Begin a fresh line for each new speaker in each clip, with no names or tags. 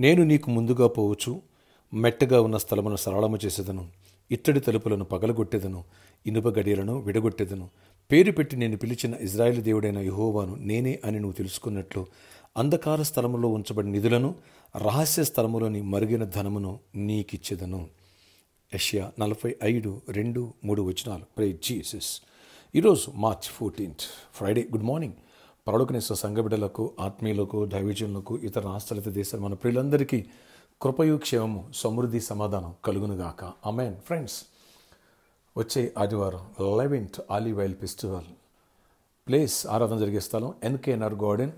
నేను నీకు ముందుగా పోవచ్చు, మెట్టగా ఉన్న స్థలమును సరళము చేసేదను, ఇత్తడి తలుపులను పగలగొట్టేదను, ఇనుప గడియలను విడగొట్టేదను. పేరు పెట్టి నేను పిలిచిన ఇజ్రాయేలు దేవుడైన యెహోవాను నేనే అని నువ్వు తెలుసుకున్నట్లు అంధకార స్థలములో ఉంచబడిన నిధులను, రహస్య స్థలములోని మరుగైన ధనమును నీకిచ్చేదను. యెషయా 45:2-3 వచనాలు. Praise Jesus. ఈరోజు మార్చ్ 14 ఫ్రైడే. Good morning. పరలోకనేశ్వర సంఘ బిడ్డలకు, ఆత్మీయులకు, దైవజనులకు, ఇతర రాష్ట్రాల దేశాలు మన ప్రియులందరికీ కృపయు, క్షేమము, సమృద్ధి, సమాధానం కలుగునుగాక. ఆమేన్. ఫ్రెండ్స్, వచ్చే ఆదివారం 11th olive oil festival place, ఆరాధన జరిగే స్థలం ఎన్కేఎన్ఆర్ గార్డెన్,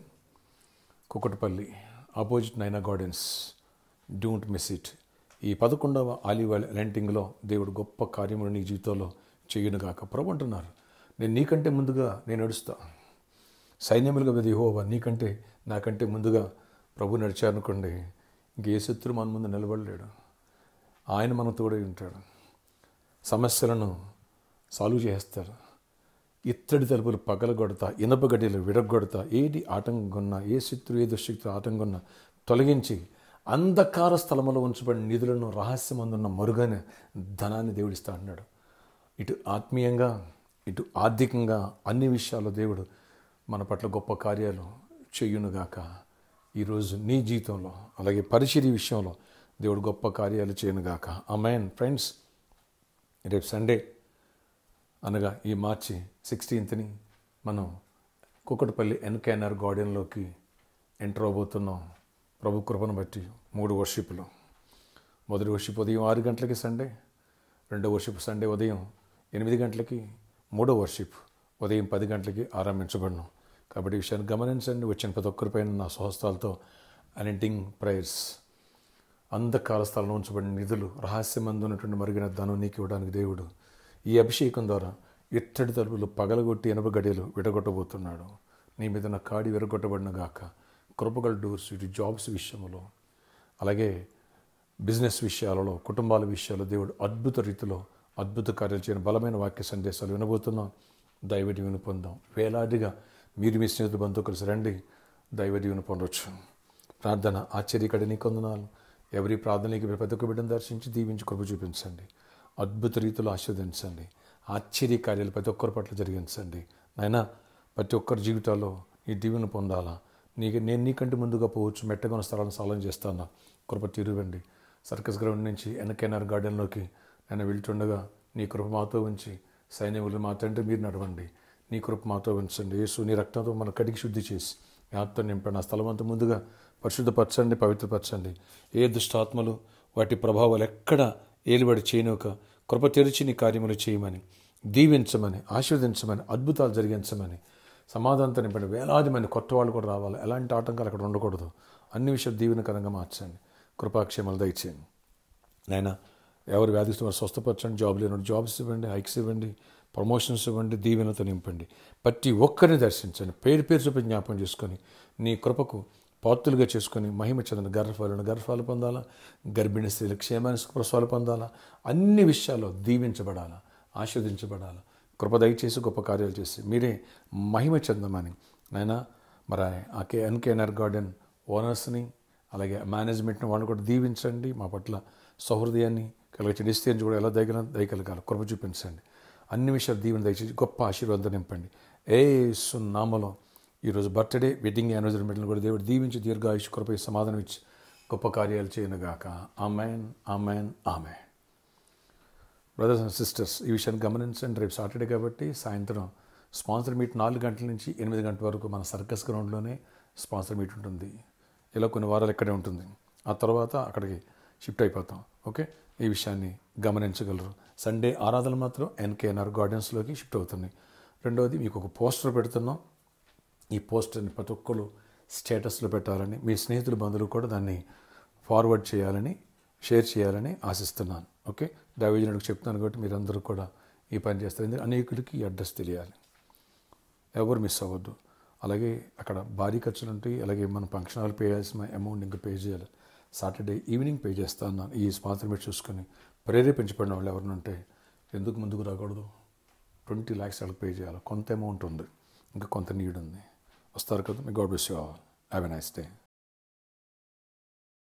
కుకట్పల్లి, ఆపోజిట్ నైనా గార్డెన్స్. Don't miss it. ఈ 11వ ఆలివ్ ఆయిల్ ఎలాంటింగ్లో దేవుడు గొప్ప కార్యములు నీ జీవితంలో చేయునుగాక. ప్రభు అంటున్నారు, నేను నీకంటే ముందుగా నేను నడుస్తా. సైన్యములుగా వెది యెహోవా నీకంటే నాకంటే ముందుగా ప్రభు నడిచారనుకోండి, ఇంకే శత్రు మన ముందు నిలబడలేడు. ఆయన మన తోడై ఉంటాడు. సమస్యలను సాల్వ్ చేస్తారు. ఇత్తడి తలుపులు పగలగొడతా, ఇనప గడియలు విడగొడతా, ఏది ఆటంకం ఉన్నా, ఏ శత్రు ఏ దుశ్శక్తి ఆటంకం ఉన్నా తొలగించి అంధకార స్థలములో ఉంచబడిన నిధులను, రహస్యమందున్న మరుగైన ధనాన్ని దేవుడిస్తా అన్నాడు. ఇటు ఆత్మీయంగా, ఇటు ఆర్థికంగా, అన్ని విషయాల్లో దేవుడు మన పట్ల గొప్ప కార్యాలు చేయునుగాక. ఈరోజు నీ జీవితంలో, అలాగే పరిచర్య విషయంలో దేవుడు గొప్ప కార్యాలు చేయనుగాక. ఆమేన్. ఫ్రెండ్స్, రేపు సండే అనగా ఈ మార్చి 16th మనం కుకట్పల్లి ఎన్కేఎన్ఆర్ గార్డెన్లోకి ఎంటర్ అవబోతున్నాం. ప్రభు కృపను బట్టి 3 వర్షిప్లు. మొదటి వర్షిప్ ఉదయం 6 గంటలకి సండే, రెండో వర్షిప్ సండే ఉదయం 8 గంటలకి, మూడో వర్షిప్ ఉదయం 10 గంటలకి ఆరంభించబడను. కాబట్టి ఈ విషయాన్ని గమనించండి. వచ్చిన ప్రతి ఒక్కరిపైన నా స్వహస్తాలతో అనింటింగ్ ప్రేయర్స్. అంధకార స్థలంలో ఉంచబడిన నిధులు, రహస్యమందు ఉన్నటువంటి మరుగైన ధనం నీకు ఇవ్వడానికి దేవుడు ఈ అభిషేకం ద్వారా ఇత్తడి తలుపులు పగలగొట్టి ఇనుప గడియలు విడగొట్టబోతున్నాడు. నీ మీద నా కాడి విరగొట్టబడిన గాక. కృపగల డోర్స్, ఇటు జాబ్స్ విషయంలో, అలాగే బిజినెస్ విషయాలలో, కుటుంబాల విషయాల్లో దేవుడు అద్భుత రీతిలో అద్భుత కార్యాలు చేయని బలమైన వాక్య సందేశాలు వినబోతున్నాం. దైవ దీవెన పొందాం. వేలాదిగా మీరు మీ స్నేహితులు బంధువు కలిసి రండి, దైవ దీవెన పొందవచ్చు. ప్రార్థన. ఆశ్చర్యకడి నీ కొందనాలు. ఎవరి ప్రార్థనకి ప్రతి ఒక్క బిడ్డను దర్శించి దీవించి కృప చూపించండి. అద్భుత రీతిలో ఆశీర్వదించండి. ఆశ్చర్య కార్యాలు ప్రతి ఒక్కరి పట్ల జరిగించండి. నాయనా, ప్రతి ఒక్కరి జీవితాల్లో ఈ దీవెన పొందాలా. నేను నీకంటే ముందుగా పోవచ్చు, మెట్టగా ఉన్న స్థలాలను సాలం చేస్తాను. కృప తీరువండి. సర్కస్ గ్రౌండ్ నుంచి ఎన్కేఎన్ఆర్ గార్డెన్లోకి నేను వెళ్తుండగా నీ కృప మాతో ఉంచి, సైన్యములు మా తండ్రి మీరు నడవండి. నీ కృప మాతో ఉంచండి. యేసు నీ రక్తంతో మన కడిగి శుద్ధి చేసి మీ ఆత్మ నింపండి. ఆ స్థలం అంతా ముందుగా పరిశుద్ధపరచండి, పవిత్రపరచండి. ఏ దుష్టాత్మలు, వాటి ప్రభావాలు ఎక్కడ ఏలుబడి చేయనోక కృప తెరిచి నీ కార్యములు చేయమని, దీవించమని, ఆశీర్వదించమని, అద్భుతాలు జరిగించమని, సమాధానంతో నింపండి. వేలాది మంది కొత్త వాళ్ళు కూడా రావాలి. ఎలాంటి ఆటంకాలు అక్కడ ఉండకూడదు. అన్ని విషయాలు దీవెనకరంగా మార్చండి. కృపాక్షేమాలు దయచేయండి. నాయనా, ఎవరు వ్యాధిస్తూ వారు స్వస్థపరచండి. జాబ్ లేని జాబ్స్ ఇవ్వండి, హైక్స్ ఇవ్వండి, ప్రమోషన్స్ ఇవ్వండి, దీవెనతో నింపండి. ప్రతి ఒక్కరిని దర్శించండి. పేరు పేరు చూపి జ్ఞాపకం చేసుకొని నీ కృపకు పాత్రులుగా చేసుకొని మహిమ చెందిన గర్భాలు పొందాలా. గర్భిణీ స్త్రీలు క్షేమాన్ని ప్రసవాలు పొందాలా. అన్ని విషయాల్లో దీవించబడాలా, ఆశీర్వదించబడాలా. కృప దయచేసి గొప్ప కార్యాలు చేసి మీరే మహిమ చెందమని నాయనా, మరి ఎన్కేఎన్ఆర్ గార్డెన్ ఓనర్స్ని, అలాగే మేనేజ్మెంట్ని వాళ్ళని కూడా దీవించండి. మా పట్ల సౌహృదయాన్ని కలిగించండి. డిస్టెన్స్ కూడా ఎలా దయకలగాలి కృప చూపించండి. అన్ని విషయాలు దీవెన దయచేసి గొప్ప ఆశీర్వాదం నింపండి. యేసు నామములో ఈరోజు బర్త్డే, వెడ్డింగ్ యానివర్సరీ మెడల్ని కూడా దేవుడు దీవించి దీర్ఘాయుష్ కృప సమాధానం ఇచ్చి గొప్ప కార్యాలు చేయనుగాక. Amen, amen, amen. Brothers and sisters, ఈ విషయాన్ని గమనించండి. రేపు సాటర్డే కాబట్టి సాయంత్రం స్పాన్సర్ మీట్ 4 గంటల నుంచి 8 గంటల వరకు మన సర్కస్ గ్రౌండ్లోనే స్పాన్సర్ మీట్ ఉంటుంది. ఇలా కొన్ని వారాలు ఇక్కడే ఉంటుంది. ఆ తర్వాత అక్కడికి షిఫ్ట్ అయిపోతాం. ఓకే, ఈ విషయాన్ని గమనించగలరు. సండే ఆరాధన మాత్రం ఎన్కేఎన్ఆర్ గార్డెన్స్లోకి షిఫ్ట్ అవుతున్నాయి. రెండవది, మీకు ఒక పోస్టర్ పెడుతున్నాం. ఈ పోస్టర్ని ప్రతి ఒక్కరు స్టేటస్లో పెట్టాలని, మీ స్నేహితుల బంధువులు కూడా దాన్ని ఫార్వర్డ్ చేయాలని, షేర్ చేయాలని ఆశిస్తున్నాను. ఓకే, దైవజనుడికి చెప్తున్నాను కాబట్టి మీరందరూ కూడా ఈ పని చేస్తారు. ఎందుకంటే అనేకులకి ఈ అడ్రస్ తెలియాలి. ఎవరు మిస్ అవ్వద్దు. అలాగే అక్కడ భారీ ఖర్చులు ఉంటాయి. అలాగే మన ఫంక్షన్ హాల్ పే చేయాల్సిన అమౌంట్ ఇంకా పే చేయాలి. సాటర్డే ఈవినింగ్ పే చేస్తా ఉన్నాను. ఈ స్పాన్సర్ మీట్ చూసుకొని ప్రేరేపించబడిన వాళ్ళు ఎవరిని ఉంటే ఎందుకు ముందుకు రాకూడదు. 20 lakhs వాళ్ళకి పే చేయాలి. కొంత అమౌంట్ ఉంది, ఇంకా కొంత నీడ్ ఉంది. వస్తారు కదా. మీ God bless you all. Have a nice day.